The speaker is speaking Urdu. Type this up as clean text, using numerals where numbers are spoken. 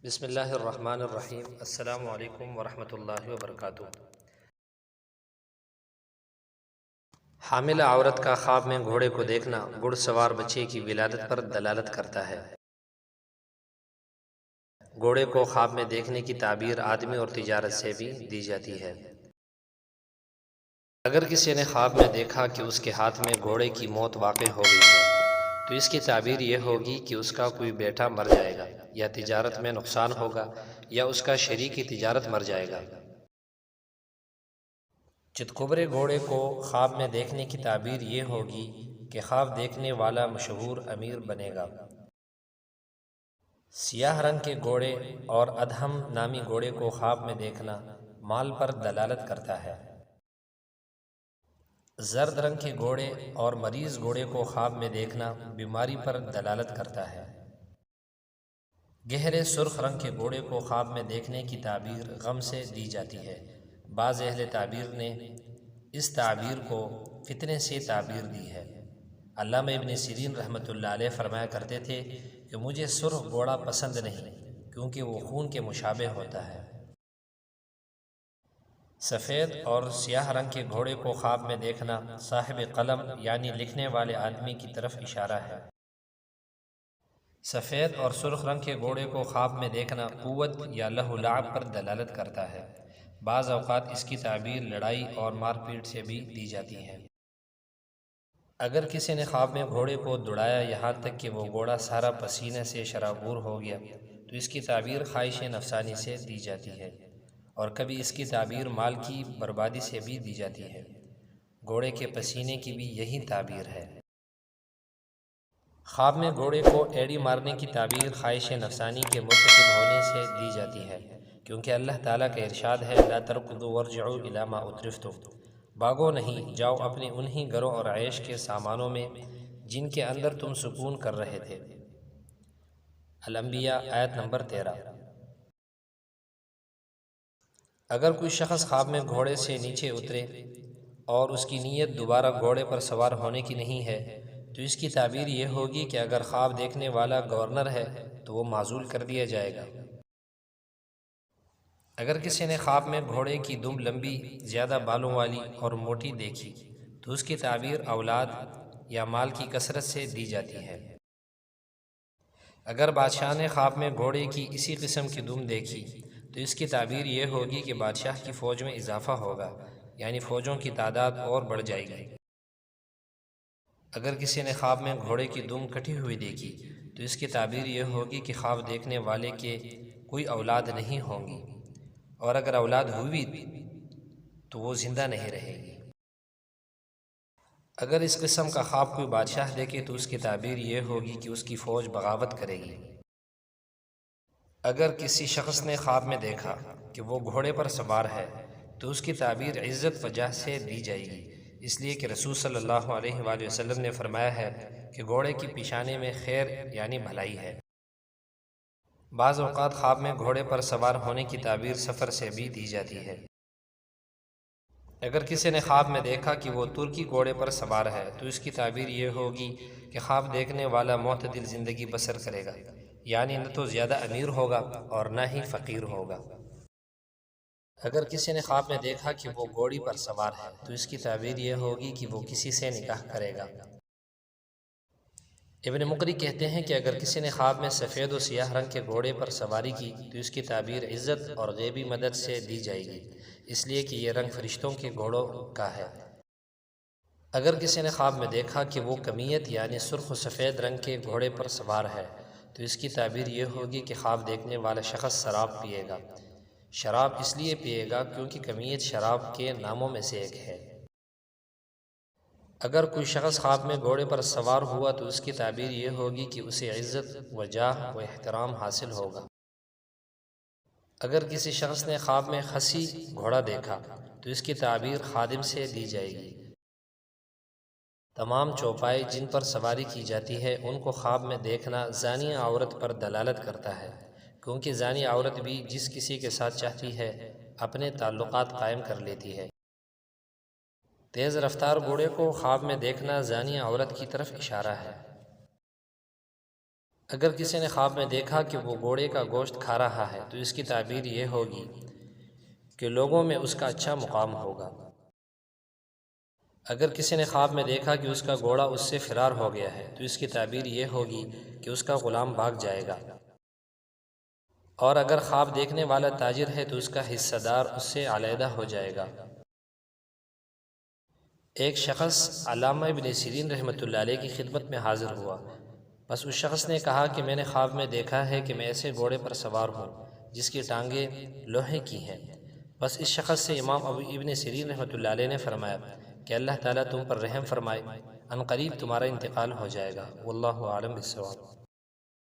بسم اللہ الرحمن الرحیم۔ السلام علیکم ورحمۃ اللہ وبرکاتہ۔ حاملہ عورت کا خواب میں گھوڑے کو دیکھنا گھڑ سوار بچے کی ولادت پر دلالت کرتا ہے۔ گھوڑے کو خواب میں دیکھنے کی تعبیر آدمی اور تجارت سے بھی دی جاتی ہے۔ اگر کسی نے خواب میں دیکھا کہ اس کے ہاتھ میں گھوڑے کی موت واقع ہو گئی ہے تو اس کی تعبیر یہ ہوگی کہ اس کا کوئی بیٹا مر جائے گا، یا تجارت میں نقصان ہوگا، یا اس کا شریک تجارت مر جائے گا۔ چتکبرے گھوڑے کو خواب میں دیکھنے کی تعبیر یہ ہوگی کہ خواب دیکھنے والا مشہور امیر بنے گا۔ سیاہ رنگ کے گھوڑے اور ادہم نامی گھوڑے کو خواب میں دیکھنا مال پر دلالت کرتا ہے۔ زرد رنگ کے گھوڑے اور مریض گھوڑے کو خواب میں دیکھنا بیماری پر دلالت کرتا ہے۔ گہرے سرخ رنگ کے گھوڑے کو خواب میں دیکھنے کی تعبیر غم سے دی جاتی ہے۔ بعض اہل تعبیر نے اس تعبیر کو فتنے سے تعبیر دی ہے۔ علامہ ابن سیرین رحمۃ اللہ علیہ فرمایا کرتے تھے کہ مجھے سرخ گھوڑا پسند نہیں کیونکہ وہ خون کے مشابہ ہوتا ہے۔ سفید اور سیاہ رنگ کے گھوڑے کو خواب میں دیکھنا صاحب قلم یعنی لکھنے والے آدمی کی طرف اشارہ ہے۔ سفید اور سرخ رنگ کے گھوڑے کو خواب میں دیکھنا قوت یا لہو و لعب پر دلالت کرتا ہے۔ بعض اوقات اس کی تعبیر لڑائی اور مار پیٹ سے بھی دی جاتی ہے۔ اگر کسی نے خواب میں گھوڑے کو دوڑایا یہاں تک کہ وہ گھوڑا سارا پسینے سے شرابور ہو گیا تو اس کی تعبیر خواہش نفسانی سے دی جاتی ہے، اور کبھی اس کی تعبیر مال کی بربادی سے بھی دی جاتی ہے۔ گھوڑے کے پسینے کی بھی یہی تعبیر ہے۔ خواب میں گھوڑے کو ایڑی مارنے کی تعبیر خواہش نفسانی کے مرتکب ہونے سے دی جاتی ہے، کیونکہ اللہ تعالیٰ کا ارشاد ہے لا ترکضوا وارجعوا الی ما اترفتم، بھاگو نہیں، جاؤ اپنے انہی گھروں اور عیش کے سامانوں میں جن کے اندر تم سکون کر رہے تھے۔ الانبیاء آیت نمبر 13۔ اگر کوئی شخص خواب میں گھوڑے سے نیچے اترے اور اس کی نیت دوبارہ گھوڑے پر سوار ہونے کی نہیں ہے تو اس کی تعبیر یہ ہوگی کہ اگر خواب دیکھنے والا گورنر ہے تو وہ معزول کر دیا جائے گا۔ اگر کسی نے خواب میں گھوڑے کی دم لمبی، زیادہ بالوں والی اور موٹی دیکھی تو اس کی تعبیر اولاد یا مال کی کثرت سے دی جاتی ہے۔ اگر بادشاہ نے خواب میں گھوڑے کی اسی قسم کی دم دیکھی تو اس کی تعبیر یہ ہوگی کہ بادشاہ کی فوج میں اضافہ ہوگا، یعنی فوجوں کی تعداد اور بڑھ جائے گی۔ اگر کسی نے خواب میں گھوڑے کی دم کٹی ہوئی دیکھی تو اس کی تعبیر یہ ہوگی کہ خواب دیکھنے والے کے کوئی اولاد نہیں ہوں گی، اور اگر اولاد ہوئی تو وہ زندہ نہیں رہے گی۔ اگر اس قسم کا خواب کوئی بادشاہ دیکھے تو اس کی تعبیر یہ ہوگی کہ اس کی فوج بغاوت کرے گی۔ اگر کسی شخص نے خواب میں دیکھا کہ وہ گھوڑے پر سوار ہے تو اس کی تعبیر عزت و جاہ سے دی جائے گی، اس لیے کہ رسول صلی اللہ علیہ وآلہ وسلم نے فرمایا ہے کہ گھوڑے کی پیشانے میں خیر یعنی بھلائی ہے۔ بعض اوقات خواب میں گھوڑے پر سوار ہونے کی تعبیر سفر سے بھی دی جاتی ہے۔ اگر کسی نے خواب میں دیکھا کہ وہ ترکی گھوڑے پر سوار ہے تو اس کی تعبیر یہ ہوگی کہ خواب دیکھنے والا معتدل زندگی بسر کرے گا، یعنی نہ تو زیادہ امیر ہوگا اور نہ ہی فقیر ہوگا۔ اگر کسی نے خواب میں دیکھا کہ وہ گھوڑی پر سوار ہے تو اس کی تعبیر یہ ہوگی کہ وہ کسی سے نکاح کرے گا۔ ابن مقری کہتے ہیں کہ اگر کسی نے خواب میں سفید و سیاہ رنگ کے گھوڑے پر سواری کی تو اس کی تعبیر عزت اور غیبی مدد سے دی جائے گی، اس لیے کہ یہ رنگ فرشتوں کے گھوڑوں کا ہے۔ اگر کسی نے خواب میں دیکھا کہ وہ کمیت یعنی سرخ و سفید رنگ کے گھوڑے پر سوار ہے تو اس کی تعبیر یہ ہوگی کہ خواب دیکھنے والا شخص شراب پیے گا۔ شراب اس لیے پیے گا کیونکہ کمیت شراب کے ناموں میں سے ایک ہے۔ اگر کوئی شخص خواب میں گھوڑے پر سوار ہوا تو اس کی تعبیر یہ ہوگی کہ اسے عزت و جاہ و احترام حاصل ہوگا۔ اگر کسی شخص نے خواب میں خصی گھوڑا دیکھا تو اس کی تعبیر خادم سے دی جائے گی۔ تمام چوپائے جن پر سواری کی جاتی ہے ان کو خواب میں دیکھنا زانیہ عورت پر دلالت کرتا ہے، کیونکہ زانیہ عورت بھی جس کسی کے ساتھ چاہتی ہے اپنے تعلقات قائم کر لیتی ہے۔ تیز رفتار گھوڑے کو خواب میں دیکھنا زانیہ عورت کی طرف اشارہ ہے۔ اگر کسی نے خواب میں دیکھا کہ وہ گھوڑے کا گوشت کھا رہا ہے تو اس کی تعبیر یہ ہوگی کہ لوگوں میں اس کا اچھا مقام ہوگا۔ اگر کسی نے خواب میں دیکھا کہ اس کا گھوڑا اس سے فرار ہو گیا ہے تو اس کی تعبیر یہ ہوگی کہ اس کا غلام بھاگ جائے گا۔ اور اگر خواب دیکھنے والا تاجر ہے تو اس کا حصہ دار اس سے علیحدہ ہو جائے گا۔ ایک شخص علامہ ابن سیرین رحمۃ اللہ علیہ کی خدمت میں حاضر ہوا، بس اس شخص نے کہا کہ میں نے خواب میں دیکھا ہے کہ میں ایسے گھوڑے پر سوار ہوں جس کی ٹانگیں لوہے کی ہیں۔ بس اس شخص سے امام ابن سیرین رحمۃ اللہ علیہ نے فرمایا کہ اللہ تعالیٰ تم پر رحم فرمائے، عنقریب تمہارا انتقال ہو جائے گا۔ واللہ اعلم بالصواب۔